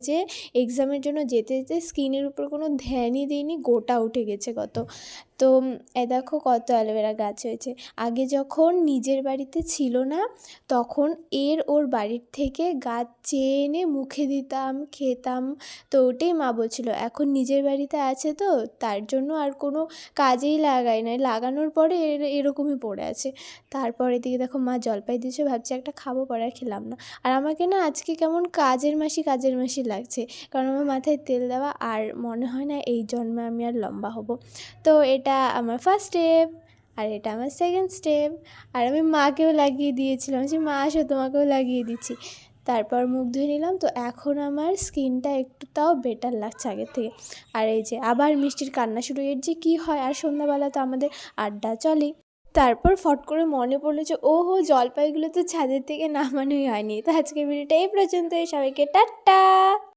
যে এক্সামের জন্য যেতে যেতে স্কিনের উপর কোনো ধ্যানই দিইনি, গোটা উঠে গেছে কত। তো এই দেখো কত অ্যালোভেরা গাছ হয়েছে। আগে যখন নিজের বাড়িতে ছিল না তখন ওর বাড়ির থেকে গাছ চেয়ে এনে মুখে দিতাম, খেতাম। তো ওটাই মা বলছিল এখন নিজের বাড়িতে আছে তো তার জন্য আর কোনো কাজেই লাগাই না, লাগানোর পরে এরকমই পড়ে আছে। তারপর এদিকে দেখো মা জলপাই দিয়েছে, ভাবছি একটা খাবো, পরে আর খেলাম না। আর আমাকে না আজকে কেমন কাজের মাসি লাগছে, কারণ আমার মাথায় তেল দেওয়া, আর মনে হয় না এই জন্মে আমি আর লম্বা হব। তো এটা আমার ফার্স্ট স্টেপ, আর এটা আমার সেকেন্ড স্টেপ। আর আমি মাকেও লাগিয়ে দিয়েছিলাম, যে মা আসো তোমাকেও লাগিয়ে দিচ্ছি। তারপর মুখ ধুয়ে নিলাম, তো এখন আমার স্কিনটা একটু তাও বেটার লাগছে আগের থেকে। আর এই যে আবার মিষ্টির কান্না শুরু, এর যে কী হয়। আর সন্ধ্যাবেলা তো আমাদের আড্ডা চলেই। তারপর ফট করে মনে পড়লো যে ওহো জলপাইগুলো তো ছাদের থেকে নামানোই হয়নি। তো আজকের ভিডিওটা এই পর্যন্তই, সবাইকে টাটা।